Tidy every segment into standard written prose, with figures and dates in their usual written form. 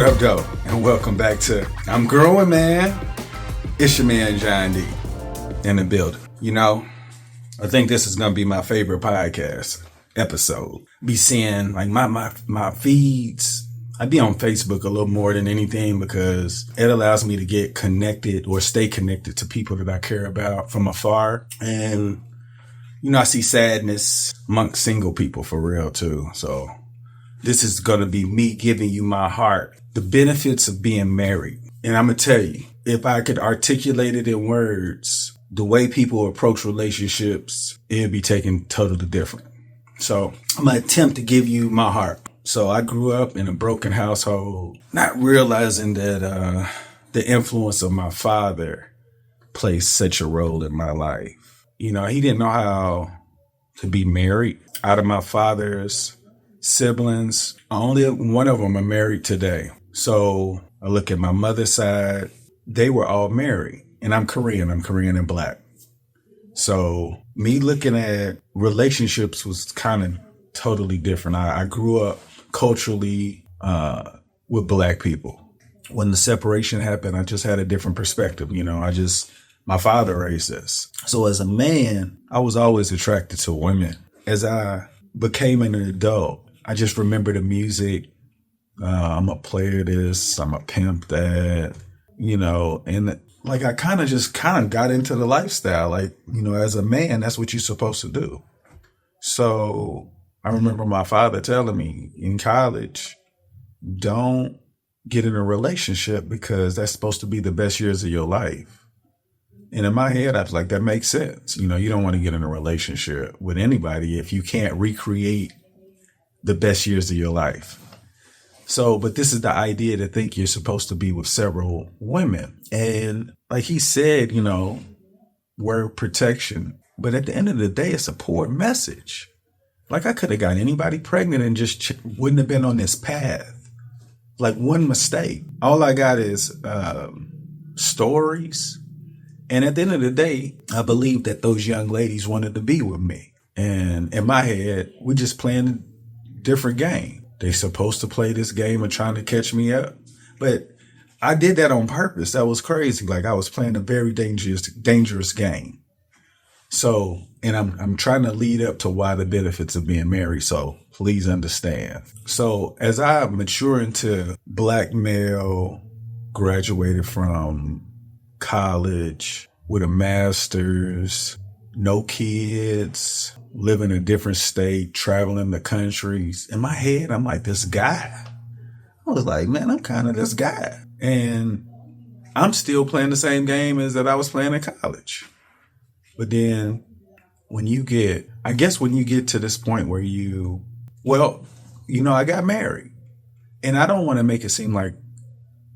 What up, though? And welcome back to I'm growNman. It's your man, John D. in the building. You know, I think this is going to be my favorite podcast episode. Be seeing like my feeds. I be on Facebook a little more than anything because it allows me to get connected or stay connected to people that I care about from afar. And, you know, I see sadness amongst single people for real too. So this is going to be me giving you my heart, the benefits of being married. And I'm going to tell you, if I could articulate it in words, the way people approach relationships, it'd be taken totally different. So I'm going to attempt to give you my heart. So I grew up in a broken household, not realizing that the influence of my father plays such a role in my life. You know, he didn't know how to be married. Out of my father's siblings, only one of them are married today. So I look at my mother's side, they were all married. And I'm Korean and Black. So me looking at relationships was kind of totally different. I grew up culturally with Black people. When the separation happened, I just had a different perspective. You know, my father raised us. So as a man, I was always attracted to women. As I became an adult, I just remember the music. I'm a player this, I'm a pimp that, you know, and like I kind of got into the lifestyle. Like, you know, as a man, that's what you're supposed to do. So I remember my father telling me in college, don't get in a relationship because that's supposed to be the best years of your life. And in my head, I was like, that makes sense. You know, you don't want to get in a relationship with anybody if you can't recreate the best years of your life. So, but this is the idea to think you're supposed to be with several women. And like he said, you know, word protection. But at the end of the day, it's a poor message. Like I could have got anybody pregnant and just wouldn't have been on this path. Like one mistake. All I got is stories. And at the end of the day, I believe that those young ladies wanted to be with me. And in my head, we just playing a different game. They supposed to play this game of trying to catch me up. But I did that on purpose. That was crazy. Like I was playing a very dangerous game. So, and I'm trying to lead up to why the benefits of being married. So please understand. So as I mature into Black male, graduated from college with a master's, no kids, live in a different state, traveling the countries. In my head, I'm like this guy. I was like, man, I'm kind of this guy. And I'm still playing the same game as that I was playing in college. But then when you get to this point where I got married. And I don't want to make it seem like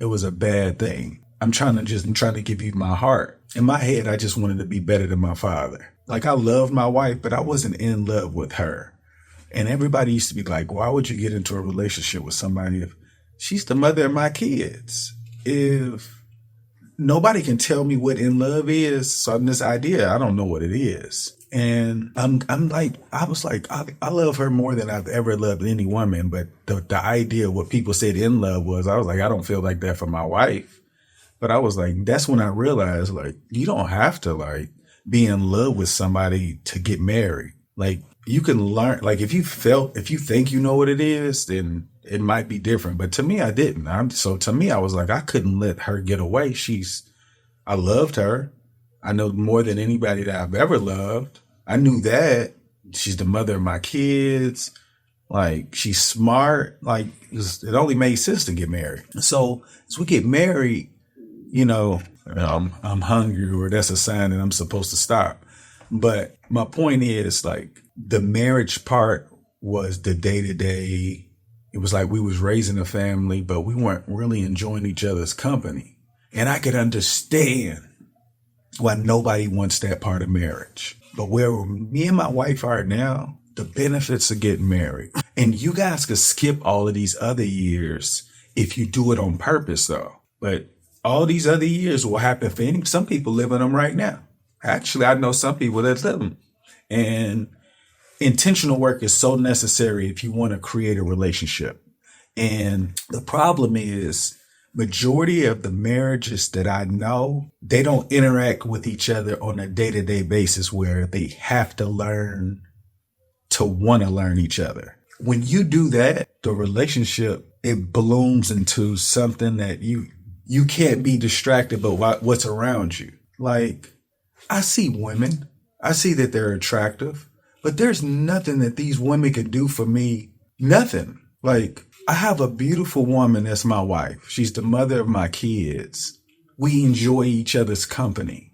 it was a bad thing. I'm trying to give you my heart. In my head, I just wanted to be better than my father. Like I loved my wife, but I wasn't in love with her. And everybody used to be like, why would you get into a relationship with somebody if she's the mother of my kids? If nobody can tell me what in love is, so I'm this idea, I don't know what it is. And I was like, I love her more than I've ever loved any woman. But the idea of what people said in love was, I was like, I don't feel like that for my wife. But I was like, that's when I realized, like, you don't have to like be in love with somebody to get married. Like you can learn, like if you think you know what it is, then it might be different. But to me, I didn't. So to me, I was like, I couldn't let her get away. I loved her. I know more than anybody that I've ever loved. I knew that she's the mother of my kids. Like she's smart. Like it only made sense to get married. So as we get married, you know, I'm hungry, or that's a sign that I'm supposed to stop. But my point is, like, the marriage part was the day-to-day. It was like we was raising a family, but we weren't really enjoying each other's company. And I could understand why nobody wants that part of marriage. But where me and my wife are now, the benefits of getting married. And you guys could skip all of these other years if you do it on purpose, though. But all these other years will happen for some people living them right now. Actually, I know some people that live them. And intentional work is so necessary if you want to create a relationship. And the problem is, majority of the marriages that I know, they don't interact with each other on a day-to-day basis where they have to learn to want to learn each other. When you do that, the relationship, it blooms into something that you can't be distracted by what's around you. Like, I see women, I see that they're attractive, but there's nothing that these women can do for me. Nothing. Like, I have a beautiful woman that's my wife. She's the mother of my kids. We enjoy each other's company.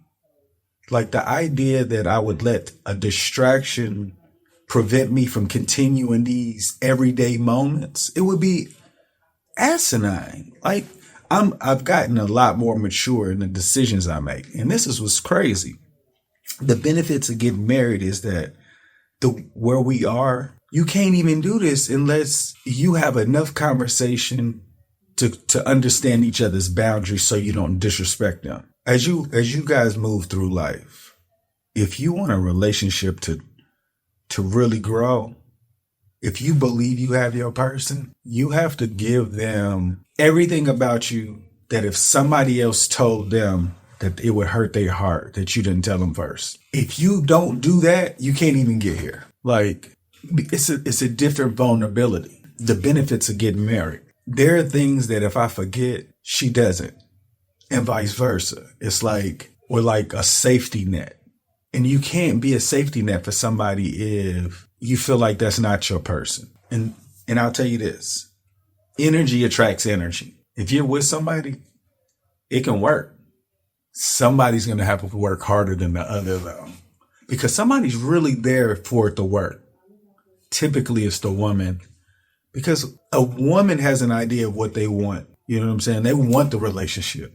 Like, the idea that I would let a distraction prevent me from continuing these everyday moments, it would be asinine. Like, I've gotten a lot more mature in the decisions I make. And this is what's crazy. The benefits of getting married is that where we are, you can't even do this unless you have enough conversation to understand each other's boundaries so you don't disrespect them. As you guys move through life, if you want a relationship to really grow, if you believe you have your person, you have to give them everything about you that if somebody else told them that it would hurt their heart, that you didn't tell them first. If you don't do that, you can't even get here. Like, it's a different vulnerability. The benefits of getting married. There are things that if I forget, she doesn't, and vice versa. It's like, we're like a safety net. And you can't be a safety net for somebody if you feel like that's not your person. And I'll tell you this, energy attracts energy. If you're with somebody, it can work. Somebody's going to have to work harder than the other though, because somebody's really there for it to work. Typically it's the woman, because a woman has an idea of what they want. You know what I'm saying? They want the relationship.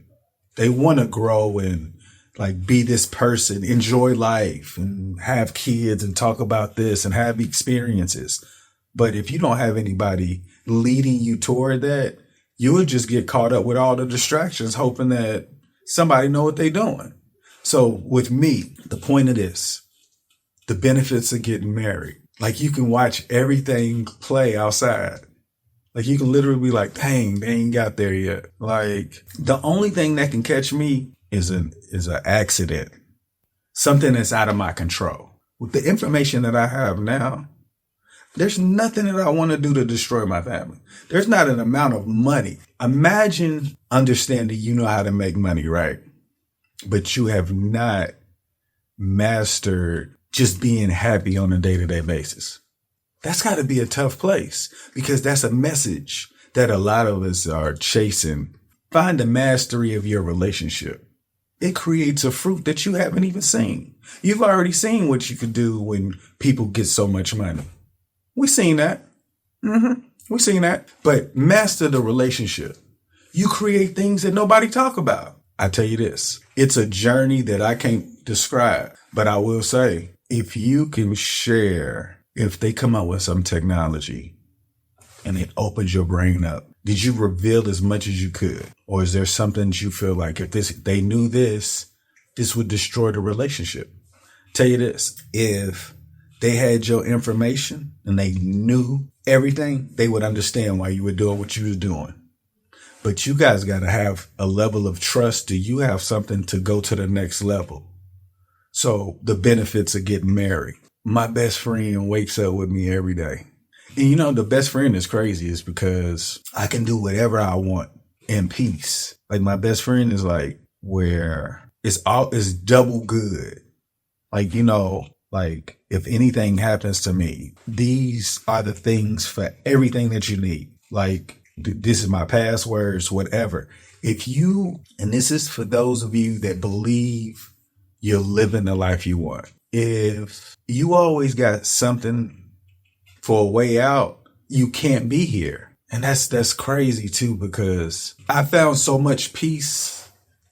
They want to grow and like be this person, enjoy life and have kids and talk about this and have experiences. But if you don't have anybody leading you toward that, you would just get caught up with all the distractions, hoping that somebody know what they're doing. So with me, the point of this, the benefits of getting married, like you can watch everything play outside. Like you can literally be like, dang, they ain't got there yet. Like the only thing that can catch me is an accident, something that's out of my control. With the information that I have now, there's nothing that I want to do to destroy my family. There's not an amount of money. Imagine understanding you know how to make money, right? But you have not mastered just being happy on a day-to-day basis. That's got to be a tough place, because that's a message that a lot of us are chasing. Find the mastery of your relationship. It creates a fruit that you haven't even seen. You've already seen what you could do when people get so much money. We've seen that. We've seen that. But master the relationship. You create things that nobody talk about. I tell you this, it's a journey that I can't describe. But I will say, if you can share, if they come up with some technology and it opens your brain up, did you reveal as much as you could? Or is there something that you feel like if they knew this would destroy the relationship? Tell you this, if they had your information and they knew everything, they would understand why you were doing what you was doing. But you guys got to have a level of trust. Do you have something to go to the next level? So the benefits of getting married. My best friend wakes up with me every day. And you know, the best friend is crazy is because I can do whatever I want in peace. Like my best friend is like where it's double good. Like, you know, like if anything happens to me, these are the things for everything that you need. Like this is my passwords, whatever. If you, and this is for those of you that believe you're living the life you want. If you always got something for a way out, you can't be here. And that's crazy too, because I found so much peace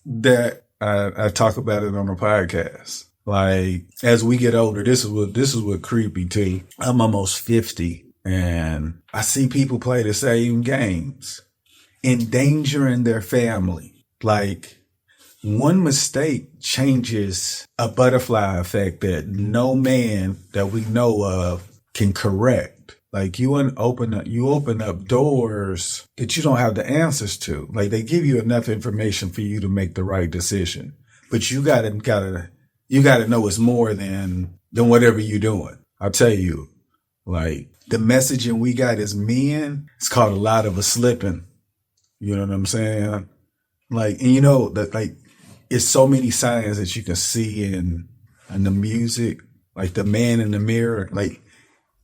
that I talk about it on the podcast. Like as we get older, this is what creepy too. I'm almost 50 and I see people play the same games, endangering their family. Like one mistake changes a butterfly effect that no man that we know of can correct. Like you open up doors that you don't have the answers to. Like they give you enough information for you to make the right decision. But you gotta know it's more than whatever you're doing. I'll tell you, like the messaging we got as men, it's called a lot of us slipping. You know what I'm saying? Like, and you know that like it's so many signs that you can see in the music, like the man in the mirror, like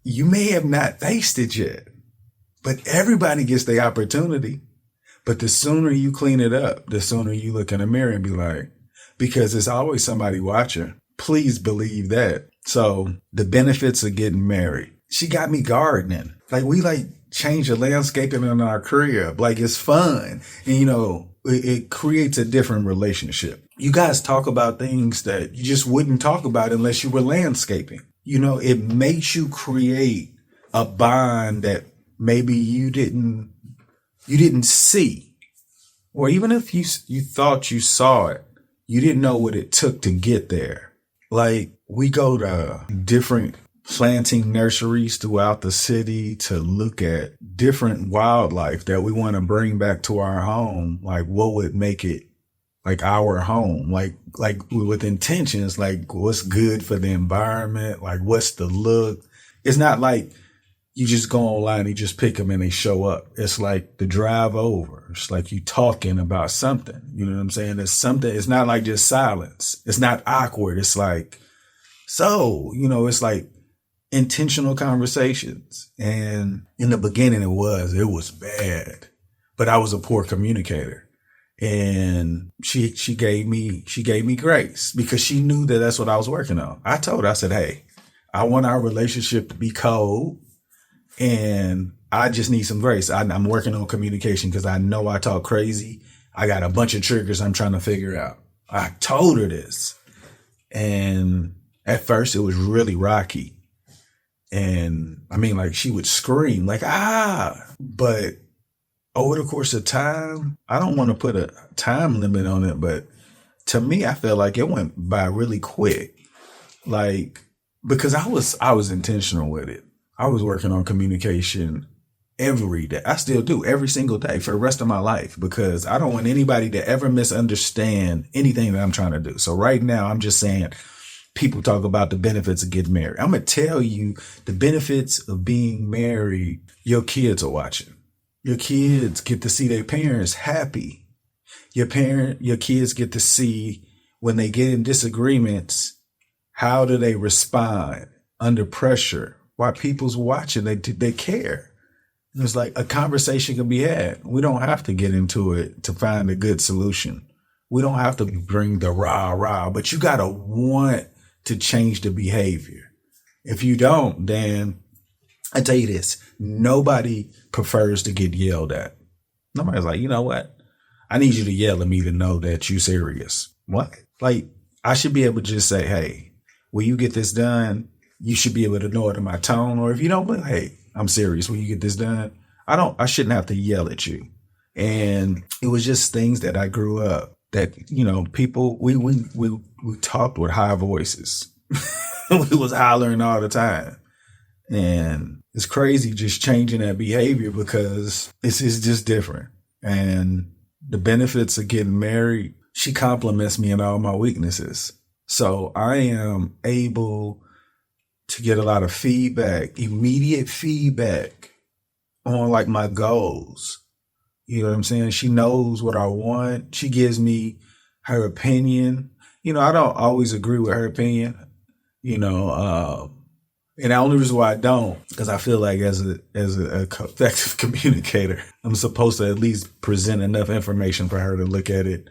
you may have not faced it yet, but everybody gets the opportunity. But the sooner you clean it up, the sooner you look in the mirror and be like, because there's always somebody watching. Please believe that. So the benefits of getting married. She got me gardening. Like we like change the landscaping in our crib. Like it's fun. And you know, it creates a different relationship. You guys talk about things that you just wouldn't talk about unless you were landscaping. You know, it makes you create a bond that maybe you didn't see. Or even if you thought you saw it, you didn't know what it took to get there. Like we go to different planting nurseries throughout the city to look at different wildlife that we want to bring back to our home. Like what would make it like our home, like with intentions, like what's good for the environment, like what's the look. It's not like you just go online and you just pick them and they show up. It's like the drive over. It's like you talking about something. You know what I'm saying? It's something. It's not like just silence. It's not awkward. It's like, so, you know, it's like intentional conversations. And in the beginning, it was bad, but I was a poor communicator. And she gave me grace because she knew that that's what I was working on. I told her, I said, hey, I want our relationship to be cold and I just need some grace. I'm working on communication because I know I talk crazy. I got a bunch of triggers I'm trying to figure out. I told her this. And at first it was really rocky. And I mean, like she would scream like, but over the course of time, I don't want to put a time limit on it, but to me, I felt like it went by really quick. Like, because I was intentional with it. I was working on communication every day. I still do every single day for the rest of my life because I don't want anybody to ever misunderstand anything that I'm trying to do. So right now, I'm just saying people talk about the benefits of getting married. I'm going to tell you the benefits of being married. Your kids are watching. Your kids get to see their parents happy. Your kids get to see when they get in disagreements, how do they respond under pressure? While people's watching, they care. It's like a conversation can be had. We don't have to get into it to find a good solution. We don't have to bring the rah, but you got to want to change the behavior. If you don't, then I tell you this, nobody prefers to get yelled at. Nobody's like, you know what? I need you to yell at me to know that you're serious. What? Like, I should be able to just say, hey, will you get this done? You should be able to know it in my tone. Or if you don't, like, hey, I'm serious. Will you get this done? I shouldn't have to yell at you. And it was just things that I grew up that, you know, people, we talked with high voices. We was hollering all the time. And it's crazy just changing that behavior because it's just different. And the benefits of getting married, she compliments me in all my weaknesses. So I am able to get a lot of feedback, immediate feedback on like my goals. You know what I'm saying? She knows what I want. She gives me her opinion. You know, I don't always agree with her opinion, you know, and the only reason why I don't, because I feel like as a effective communicator, I'm supposed to at least present enough information for her to look at it.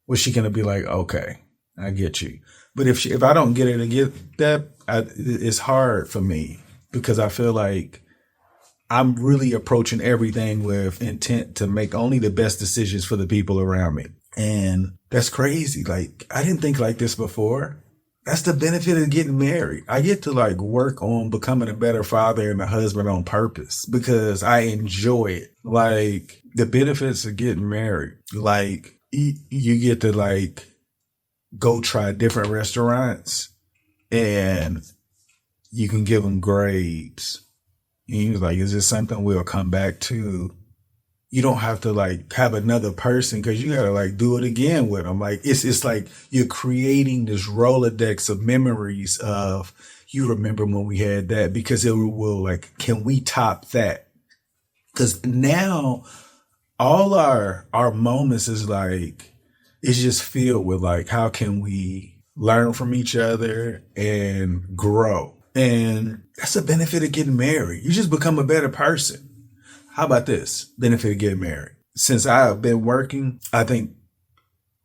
Where she gonna be like, okay, I get you. But if I don't get her to get that, it's hard for me because I feel like I'm really approaching everything with intent to make only the best decisions for the people around me. And that's crazy. Like, I didn't think like this before. That's the benefit of getting married. I get to like work on becoming a better father and a husband on purpose because I enjoy it. Like the benefits of getting married, like you get to like go try different restaurants and you can give them grades. And he was like, is this something we'll come back to? You don't have to like have another person because you got to like do it again with them. Like, it's like you're creating this Rolodex of memories of, you remember when we had that, because it will like, can we top that? Because now all our moments is like, it's just filled with like, how can we learn from each other and grow? And that's the benefit of getting married. You just become a better person. How about this? Benefit of getting married. Since I have been working, I think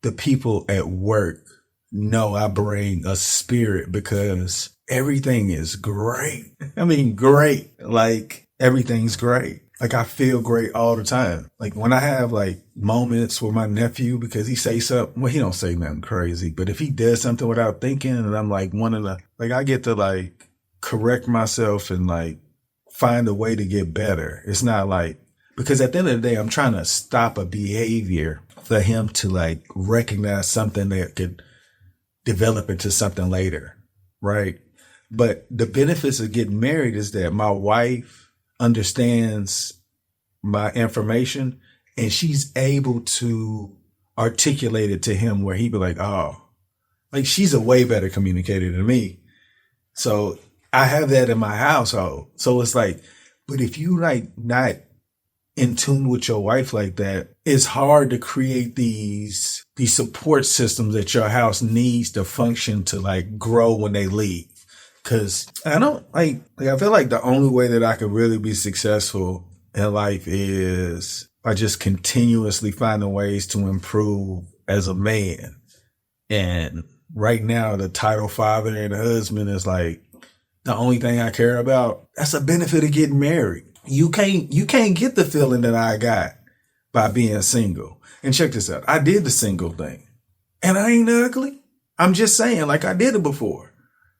the people at work know I bring a spirit because everything is great. I mean, great. Like, everything's great. Like, I feel great all the time. Like, when I have like moments with my nephew, because he say something, well, he don't say nothing crazy, but if he does something without thinking, and I'm like I get to like correct myself and like find a way to get better. It's not like, because at the end of the day, I'm trying to stop a behavior for him to like recognize something that could develop into something later. Right. But the benefits of getting married is that my wife understands my information and she's able to articulate it to him where he'd be like, oh, like, she's a way better communicator than me. So I have that in my household. So it's like, but if you like not in tune with your wife like that, it's hard to create these support systems that your house needs to function to like grow when they leave. Cause I don't like I feel like the only way that I could really be successful in life is by just continuously finding ways to improve as a man. And right now, the title father and the husband is like the only thing I care about. That's a benefit of getting married. You can't get the feeling that I got by being single. And check this out. I did the single thing and I ain't ugly. I'm just saying, like, I did it before.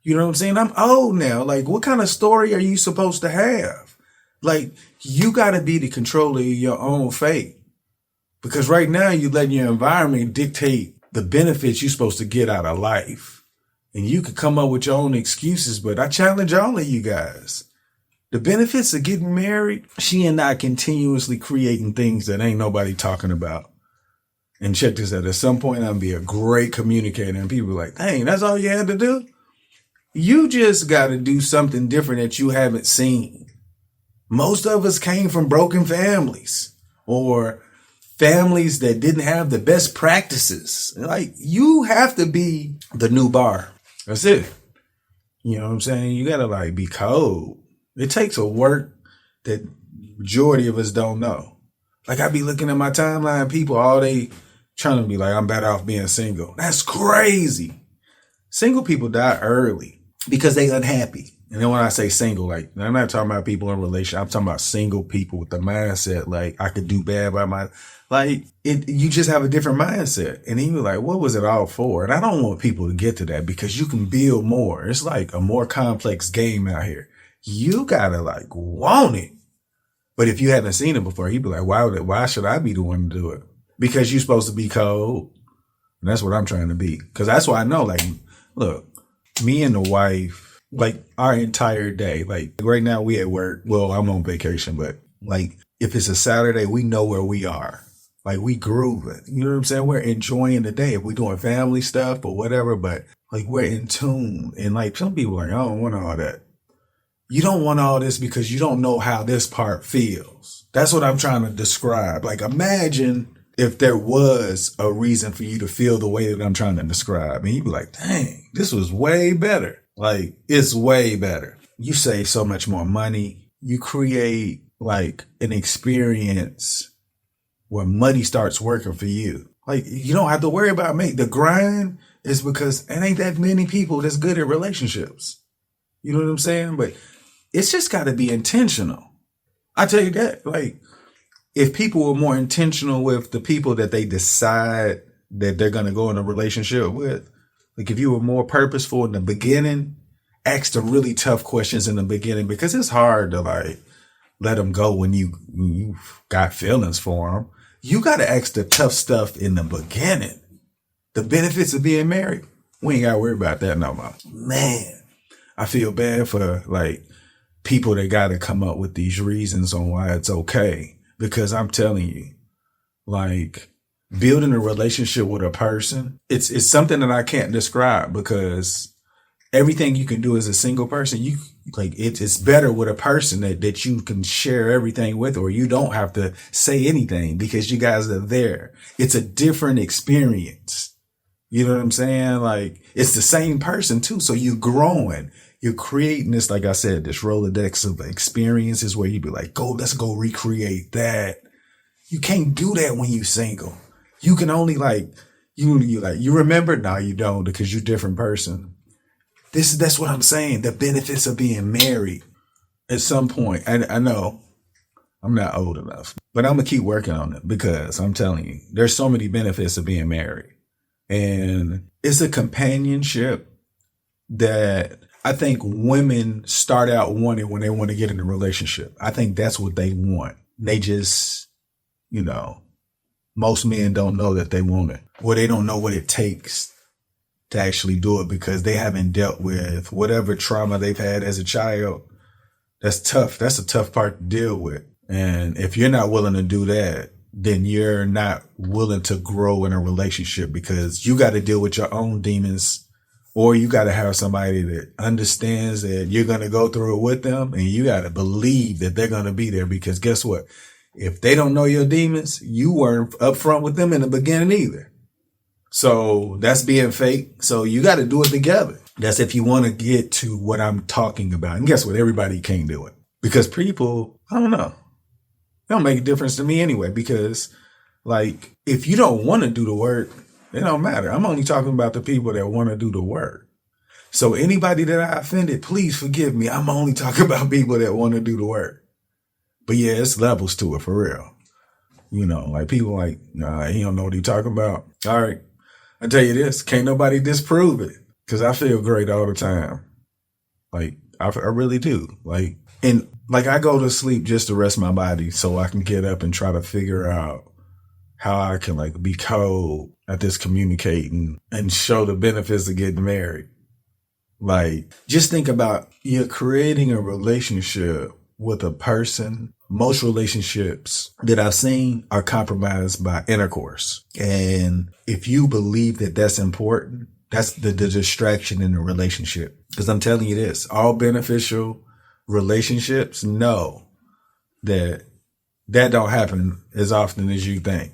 You know what I'm saying? I'm old now. Like, what kind of story are you supposed to have? Like, you got to be the controller of your own fate. Because right now you're letting your environment dictate the benefits you're supposed to get out of life. And you could come up with your own excuses, but I challenge all of you guys. The benefits of getting married, she and I continuously creating things that ain't nobody talking about. And check this out. At some point, I'm going to be a great communicator. And people are like, dang, that's all you had to do? You just got to do something different that you haven't seen. Most of us came from broken families or families that didn't have the best practices. Like, you have to be the new bar. That's it. You know what I'm saying? You got to like be cold. It takes a work that majority of us don't know. Like, I be looking at my timeline, people all day trying to be like, I'm better off being single. That's crazy. Single people die early because they unhappy. And then when I say single, like, I'm not talking about people in a relationship. I'm talking about single people with the mindset, like, I could do bad by my, like, you just have a different mindset. And then you're like, what was it all for? And I don't want people to get to that because you can build more. It's like a more complex game out here. You gotta like want it. But if you haven't seen it before, you'd be like, why should I be the one to do it? Because you're supposed to be cold. And that's what I'm trying to be. Cause that's why I know, like, look, me and the wife, like our entire day, like right now we at work. Well, I'm on vacation, but like if it's a Saturday, we know where we are. Like we grooving. You know what I'm saying? We're enjoying the day. If we're doing family stuff or whatever, but like we're in tune. And like some people are like, I don't want all that. You don't want all this because you don't know how this part feels. That's what I'm trying to describe. Like, imagine if there was a reason for you to feel the way that I'm trying to describe. And you'd be like, dang, this was way better. Like, it's way better. You save so much more money. You create like an experience where money starts working for you. Like, you don't have to worry about me. The grind is because it ain't that many people that's good at relationships. You know what I'm saying? But it's just got to be intentional. I tell you that, like, if people were more intentional with the people that they decide that they're going to go in a relationship with, like if you were more purposeful in the beginning, ask the really tough questions in the beginning, because it's hard to like let them go when you got feelings for them. You got to ask the tough stuff in the beginning. The benefits of being married. We ain't got to worry about that no more. Man, I feel bad for like people that got to come up with these reasons on why it's okay. Because I'm telling you, like, building a relationship with a person, it's something that I can't describe, because everything you can do as a single person, it's better with a person that you can share everything with, or you don't have to say anything because you guys are there. It's a different experience. You know what I'm saying? Like, it's the same person too. So you're growing, you're creating this, like I said, this Rolodex of experiences where you be like, let's go recreate that. You can't do that when you're single. You can only you remember? No, you don't, because you're a different person. That's what I'm saying. The benefits of being married at some point. I know I'm not old enough, but I'm going to keep working on it, because I'm telling you, there's so many benefits of being married. And it's a companionship that I think women start out wanting when they want to get in a relationship. I think that's what they want. They just, most men don't know that they want it, or they don't know what it takes to actually do it, because they haven't dealt with whatever trauma they've had as a child. That's tough. That's a tough part to deal with. And if you're not willing to do that, then you're not willing to grow in a relationship, because you got to deal with your own demons, or you got to have somebody that understands that you're going to go through it with them, and you got to believe that they're going to be there, because guess what? If they don't know your demons, you weren't upfront with them in the beginning either. So that's being fake. So you got to do it together. That's if you want to get to what I'm talking about. And guess what? Everybody can't do it, because people, I don't know. It don't make a difference to me anyway, because like, if you don't want to do the work, it don't matter. I'm only talking about the people that want to do the work. So anybody that I offended, please forgive me. I'm only talking about people that want to do the work. But yeah, it's levels to it, for real. Like, people like, nah, he don't know what he talking about. All right. I tell you this, can't nobody disprove it, because I feel great all the time. Like, I really do. Like, and like, I go to sleep just to rest my body so I can get up and try to figure out how I can like be cold at this communicating and show the benefits of getting married. Like, just think about, you're creating a relationship with a person. Most relationships that I've seen are compromised by intercourse. And if you believe that that's important, that's the distraction in the relationship. Because I'm telling you this, all beneficial relationships know that don't happen as often as you think.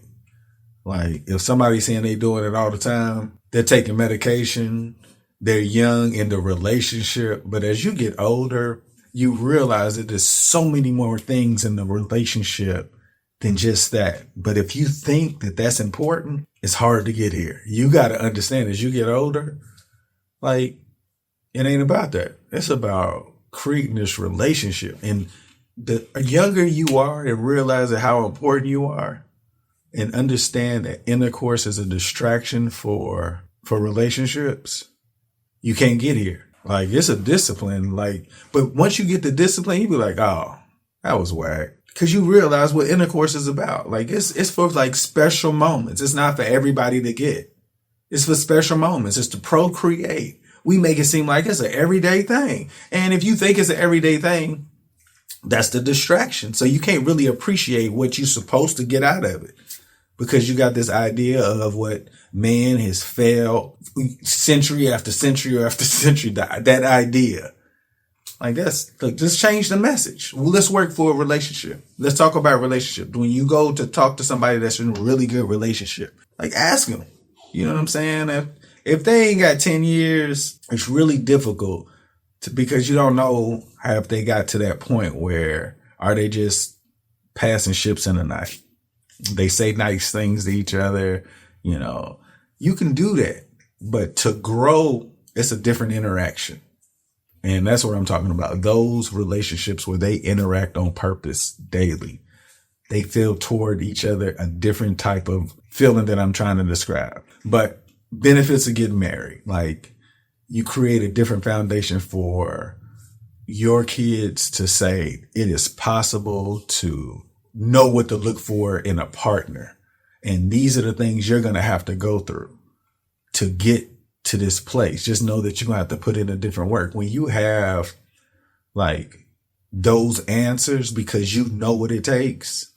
Like, if somebody's saying they're doing it all the time, they're taking medication, they're young in the relationship. But as you get older, you realize that there's so many more things in the relationship than just that. But if you think that that's important, it's hard to get here. You got to understand, as you get older, like, it ain't about that. It's about creating this relationship. And the younger you are and realize how important you are, and understand that intercourse is a distraction for relationships, you can't get here. Like, it's a discipline. Like, but once you get the discipline, you be like, oh, that was whack. Because you realize what intercourse is about. Like, it's for like special moments. It's not for everybody to get. It's for special moments. It's to procreate. We make it seem like it's an everyday thing. And if you think it's an everyday thing, that's the distraction. So you can't really appreciate what you're supposed to get out of it, because you got this idea of what man has failed century after century after century. That idea. Like, look, just change the message. Well, let's work for a relationship. Let's talk about relationship. When you go to talk to somebody that's in a really good relationship, like, ask them, you know what I'm saying? If they ain't got 10 years, it's really difficult because you don't know if they got to that point where are they just passing ships in the night. They say nice things to each other. You can do that, but to grow, it's a different interaction. And that's what I'm talking about. Those relationships where they interact on purpose daily, they feel toward each other a different type of feeling that I'm trying to describe. But benefits of getting married, like, you create a different foundation for your kids to say it is possible to know what to look for in a partner. And these are the things you're going to have to go through to get to this place. Just know that you're going to have to put in a different work. When you have like those answers because you know what it takes,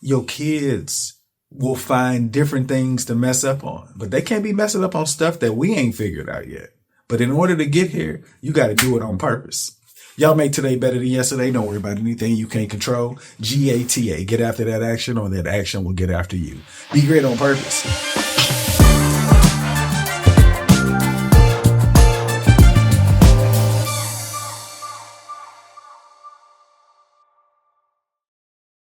your kids will find different things to mess up on. But they can't be messing up on stuff that we ain't figured out yet. But in order to get here, you got to do it on purpose. Y'all make today better than yesterday. Don't worry about anything you can't control. GATA. Get after that action, or that action will get after you. Be great on purpose.